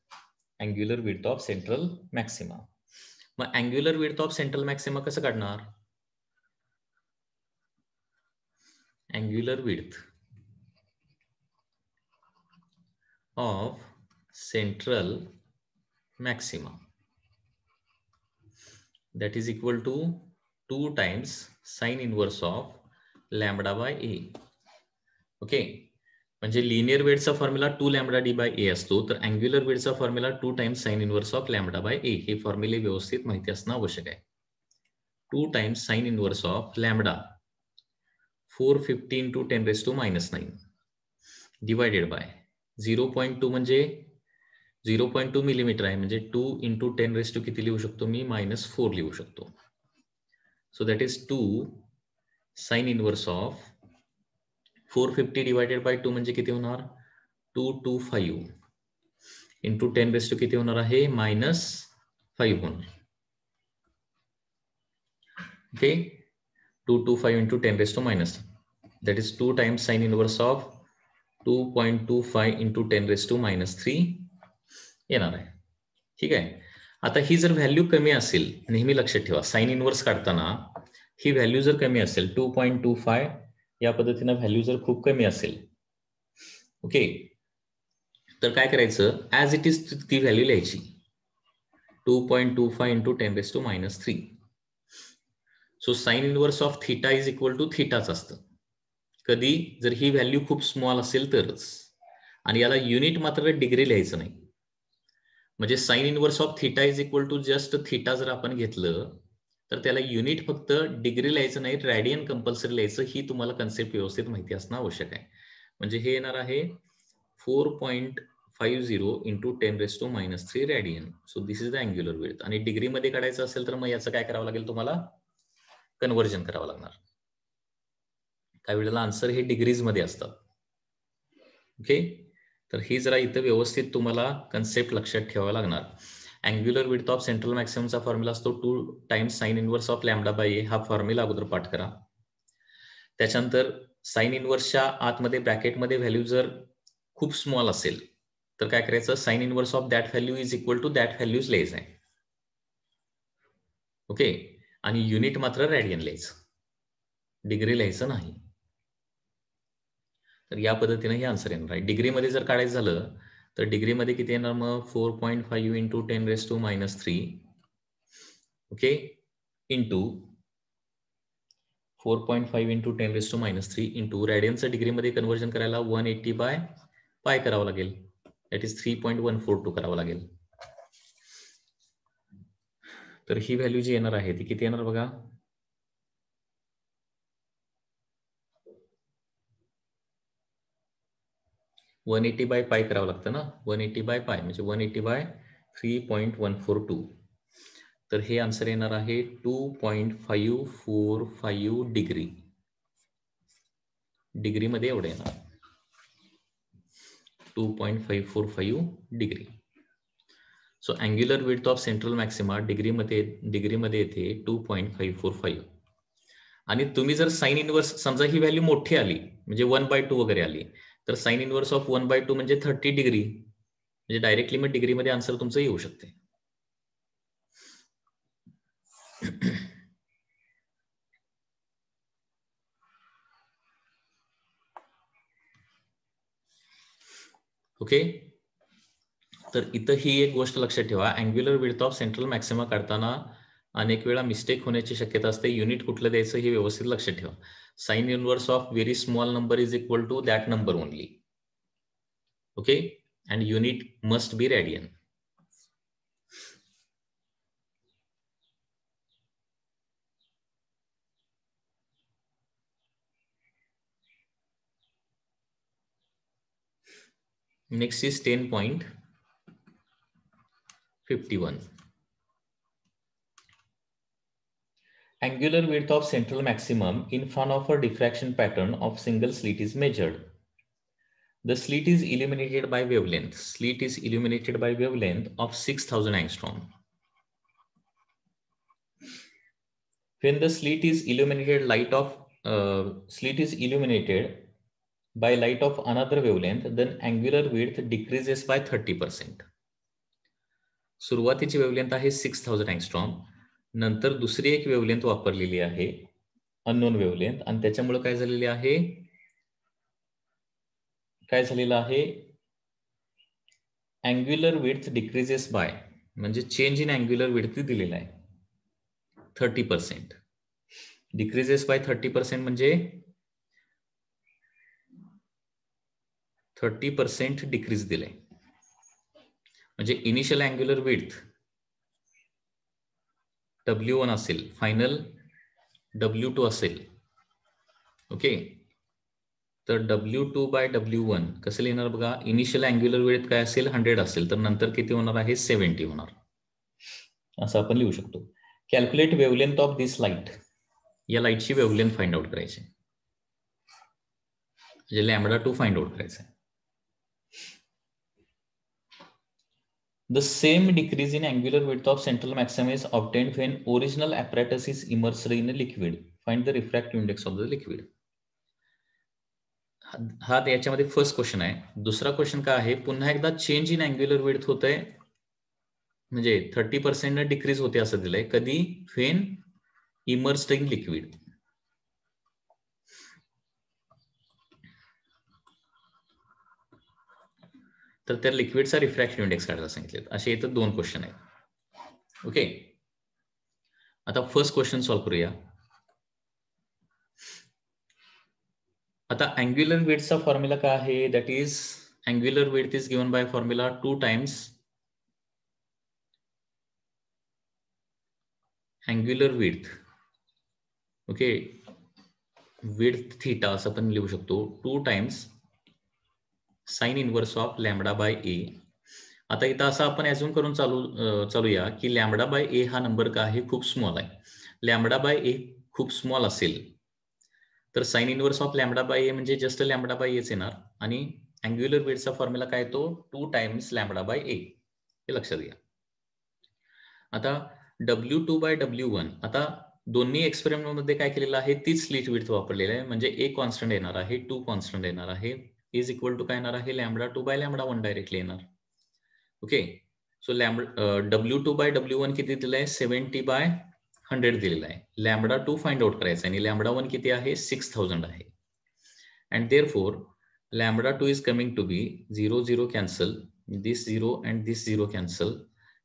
Angular width of central maximum. मग angular width of central maximum कसं काढणार? Angular width of central maxima, that is equal to 2 times sin inverse of lambda by a. ओके, म्हणजे linear वेटचा formula 2 lambda D by A असतो, तर angular वेटचा formula 2 times sine inverse of lambda by A. हे फॉर्म्युले व्यवस्थित माहिती असणं आवश्यक आहे. 2 times sine inverse of lambda 450 into 10⁻⁹ divided by 0.2 म्हणजे 0.2 मिलीमीटर आहे, म्हणजे 2 into 10⁻⁻ किती लिहू शकतो मी? -4 लिहू शकतो. So that is 2 sign inverse of 450 divided by 2 म्हणजे किती होणार? 225 into 10⁻⁻ किती होणार आहे? -5 होणार. Okay, 225 into 10⁻⁻, that is 2 times sin inverse of 2.25 into 10⁻³ येणार आहे. ठीक आहे. आता ही जर व्हॅल्यू कमी असेल, नेहमी लक्षात ठेवा, साइन इनवर्स काढताना ही व्हॅल्यू जर कमी असेल 2.25 या पद्धतीनं व्हॅल्यू जर खूप कमी असेल, ओके, तर काय करायचं? ऍज इट इज ती व्हॅल्यू लिहायची 2.25 into 10⁻⁻3. So sine inverse of theta is equal to थीटाच असतं. कधी? जर ही व्हॅल्यू खूप स्मॉल असेल तरच. आणि याला युनिट मात्र डिग्री लिहायचं नाही. म्हणजे sine inverse of theta is equal to just theta जर आपण घेतलं तर त्याला युनिट फक्त डिग्री लिहायचं नाही, रॅडियन कंपल्सरी लिहायचं. ही तुम्हाला कन्सेप्ट व्यवस्थित माहिती असणं आवश्यक आहे. म्हणजे हे येणार आहे 4.50 into 10⁻³ radian. So this is the angular width. आणि डिग्री मध्ये काढायचं असेल तर मग याचं काय करावं लागेल? तुम्हाला कन्व्हर्जन करावं लागणार. काही वेळेला आन्सर हे डिग्रीज मध्ये असतात. ओके, तर ही जरा इथं व्यवस्थित तुम्हाला कन्सेप्ट लक्षात ठेवावा लागणार. अँग्युलर विड्थ ऑफ सेंट्रल मॅक्सिममचा फॉर्म्युला असतो 2 times sine inverse of lambda by A. हा फॉर्म्युला अगोदर पाठ करा. त्याच्यानंतर साइन इनवर्सच्या आतमध्ये ब्रॅकेटमध्ये व्हॅल्यू जर खूप स्मॉल असेल तर काय करायचं? Sine inverse of that value is equal to that values लिहायचं आहे. ओके, आणि युनिट मात्र रॅडियन लिहायचं, डिग्री लिहायचं नाही. तर या पद्धतीने हे आन्सर येणार आहे. डिग्रीमध्ये जर काढायचं झालं तर डिग्रीमध्ये किती येणार मग? 4.5 into 10⁻⁻3 okay, into 4.5 into 10⁻³ into रॅडियनचं डिग्रीमध्ये कन्व्हर्जन करायला 180/π करावं लागेल. दॅट इज 3.142 करावं लागेल. तर ही व्हॅल्यू जी येणार आहे ती किती येणार बघा, 180 बाय पाय करावं लागतं ना, 180 बाय पाय म्हणजे 180 बाय 3.142. तर हे आन्सर येणार आहे 2.545 डिग्री. डिग्रीमध्ये एवढं येणार 2.545 degree. So angular width of central maxima डिग्रीमध्ये येते 2.545. आणि तुम्ही जर साइन इनवर्स, समजा ही व्हॅल्यू मोठी आली म्हणजे 1/2 वगैरे आली, तर साइन इनवर्स ऑफ 1/2 म्हणजे 30 डिग्री, म्हणजे डायरेक्टली मग डिग्रीमध्ये आन्सर तुमचं येऊ शकते. ओके. तर इथं ही एक गोष्ट लक्षात ठेवा, angular width of central maxima काढताना अनेक वेळा मिस्टेक होण्याची शक्यता असते. युनिट कुठलं द्यायचं हे व्यवस्थित लक्षात ठेवा. Sine inverse of very small number is equal to that number only. Okay, and unit must be radian. Next is 10.51. Angular width of central maximum in front of a diffraction pattern of single slit is measured. The slit is illuminated by wavelength. Slit is illuminated by wavelength of 6000 angstrom. When the slit is illuminated by light of another wavelength, then angular width decreases by 30%. सुरुवातीची wavelength आहे 6000 angstrom, नंतर दुसरी एक wavelength वापरलेली आहे unknown wavelength, आणि त्याच्यामुळे काय झालेलं आहे अँग्युलर विड्थ डिक्रीजेस बाय, म्हणजे चेंज इन अँग्युलर विड्थ दिलेला आहे 30%. डिक्रीजेस बाय 30% म्हणजे 30% डिक्रीज दिलंय. म्हणजे इनिशियल अँग्युलर विड्थ W1 असेल, फायनल W2 असेल. ओके, तर W2 बाय W1 कसं लिहिणार बघा, इनिशियल अँग्युलर विड्थ काय असेल 100 असेल, तर नंतर किती होणार आहे 70 होणार, असं आपण लिहू शकतो. Calculate wavelength of this light. या लाईटची वेवलेंथ फाइंड आउट करायची, म्हणजे λ2 फाइंड आउट करायचं आहे. The same decrease in angular width of central maximum is obtained when original apparatus is immersed in a liquid. Find the refractive index of the liquid. हा याच्यामध्ये first question आहे. दुसरा question काय आहे, पुन्हा एकदा चेंज इन अँग्युलर विड्थ होतंय, म्हणजे 30% डिक्रीज होते असं दिलंय. कधी? When immersed in liquid. तर त्या लिक्विडचा रिफ्रॅक्टिव्ह इंडेक्स काढायला सांगितले. असे इथं 2 क्वेश्चन आहेत. ओके, आता फर्स्ट क्वेश्चन सॉल्व्ह करूया. आता अँग्युलर विड्थचा फॉर्म्युला काय आहे, that is angular width is given by formula 2 times angular width. Okay, width theta असं आपण लिहू शकतो, 2 times sine inverse of lambda by ए. आता इथं असं आपण ॲझ्युम करून चालूया की लॅम्बडा बाय ए हा नंबर काय आहे, खूप स्मॉल आहे. लॅम्बडा बाय ए खूप स्मॉल असेल तर sine inverse of lambda by A म्हणजे जस्ट लॅम्बडा बाय एच येणार, आणि अँग्युलर विड्थचा फॉर्म्युला काय तो 2 टाइम्स लॅम्बडा बाय ए, हे लक्षात घ्या. आता W2 बाय W1, आता दोन्ही एक्सपेरिमेंट मध्ये काय केलेलं आहे, तीच स्लिट विड्थ वापरलेली आहे, म्हणजे ए कॉन्स्टंट येणार आहे, 2 कॉन्स्टंट येणार आहे, इज इक्वल टू काय येणार आहे, λ2 बाय λ1 डायरेक्टली येणार. Okay, so W2 by W1 किती दिलंय, 70 बाय 100 दिलेला आहे. λ2 फाइंड आउट करायचा आणि λ1 किती आहे, 6000 आहे. And therefore λ2 is coming to be 0 0 cancel, this 0 and this 0 cancel,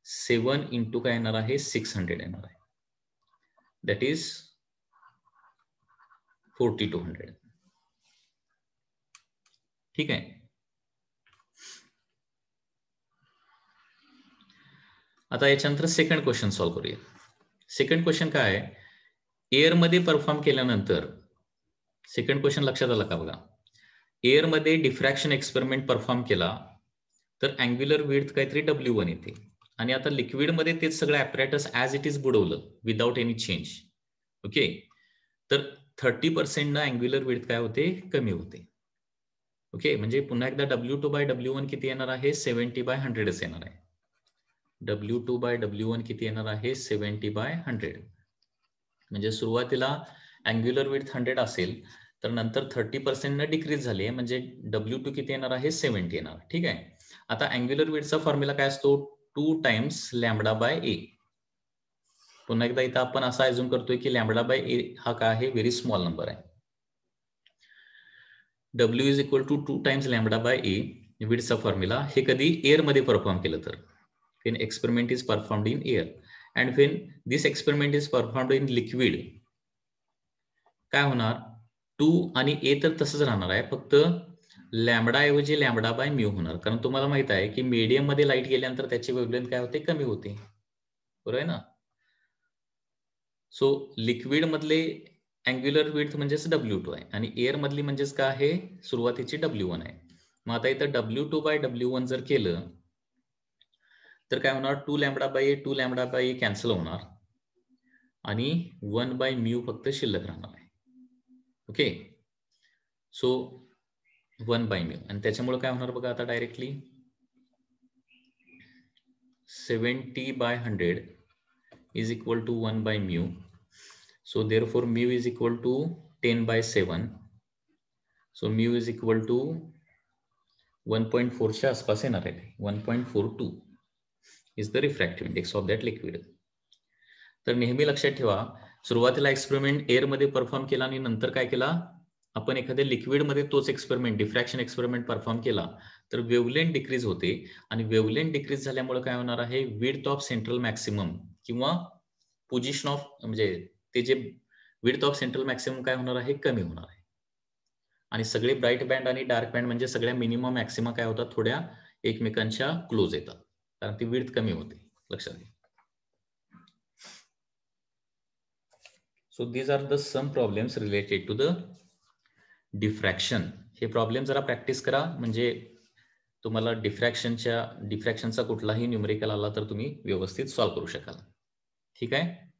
7 into काय येणार आहे, 600 येणार आहे. That is 4200. ठीक आहे. आता याच्यानंतर सेकंड क्वेश्चन सॉल्व्ह करूया. सेकंड क्वेश्चन काय आहे, एअर मध्ये परफॉर्म केल्यानंतर, सेकंड क्वेश्चन लक्षात आलं का बघा, एअर मध्ये डिफ्रॅक्शन एक्सपेरिमेंट परफॉर्म केला तर अँग्युलर विड्थ काहीतरी W1 येते, आणि आता लिक्विड मध्ये तेच सगळं ॲपरेटस ऍज इट इज बुडवलं विदाउट एनी चेंज. ओके, तर 30% ना अँग्युलर विड्थ काय होते, कमी होते. ओके, म्हणजे पुन्हा एकदा W2/W1 किती येणार आहे, 70/100 येणार आहे. W2/W1 किती येणार आहे, 70/100. म्हणजे सुरुवातीला अँग्युलर विड्थ 100 असेल, तर नंतर 30% न डिक्रीज झाली आहे, म्हणजे W2 किती येणार आहे, 70 येणार. ठीक आहे. आता अँग्युलर विड्थचा फॉर्म्युला काय असतो, 2 टाइम्स λ/a. पुन्हा एकदा इथं आपण असा अज्युम करतोय की λ/a हा काय आहे, व्हेरी स्मॉल नंबर आहे. W is equal to 2 times λ/a, विड्थचा फॉर्म्युला. हे कधी एअर मध्ये परफॉर्म केलं तर, when experiment is performed in air, and when this experiment is performed in liquid, काय होणार, 2 आणि a तर तसंच राहणार आहे, फक्त लॅम्बडा ऐवजी λ/μ होणार. कारण तुम्हाला माहित आहे की मीडियम मध्ये लाईट गेल्यानंतर त्याची वेव्हलेंथ काय होते, कमी होते. बरोबर आहे ना. सो लिक्विड मधले अँग्युलर विड्थ म्हणजेच W2 आहे, आणि एअर मधली म्हणजेच काय आहे, सुरुवातीची W1 आहे. मग आता इथं W2/W1 जर केलं तर काय होणार, 2 λ/a कॅन्सल होणार, आणि 1/μ फक्त शिल्लक राहणार आहे. ओके, सो 1/μ, आणि त्याच्यामुळे काय होणार बघा आता directly, 70/100 is equal to 1/μ. So therefore mu is equal to 10/7. So mu is equal to 1.4 च्या आसपास येणार आहे. 1.42 is the refractive index of that liquid. तर नेहमी लक्षात ठेवा, सुरुवातीला एक्सपेरिमेंट एअर मध्ये परफॉर्म केला आणि नंतर काय केला, आपण एखाद्या लिक्विड मध्ये तोच एक्सपेरिमेंट, डिफ्रॅक्शन एक्सपेरिमेंट परफॉर्म केला तर वेव्हलेंथ डिक्रीज होते, आणि वेव्हलेंथ डिक्रीज झाल्यामुळे काय होणार आहे, विड्थ ऑफ सेंट्रल मॅक्सिमम किंवा पोझिशन ऑफ, म्हणजे ते जे विड्थ ऑफ सेंट्रल मॅक्सिमम काय होणार आहे, कमी होणार आहे. आणि सगळे ब्राईट बँड आणि डार्क बँड म्हणजे सगळ्या मिनिमम मॅक्सिमा काय होतात, थोड्या एकमेकांच्या क्लोज येतात, कारण ती विड्थ कमी होते. लक्षात घ्या. So these are the some problems related to the diffraction. हे प्रॉब्लेम जरा प्रॅक्टिस करा, म्हणजे तुम्हाला डिफ्रॅक्शनचा कुठलाही न्यूमेरिकल आला तर तुम्ही व्यवस्थित सॉल्व्ह करू शकाल. ठीक आहे.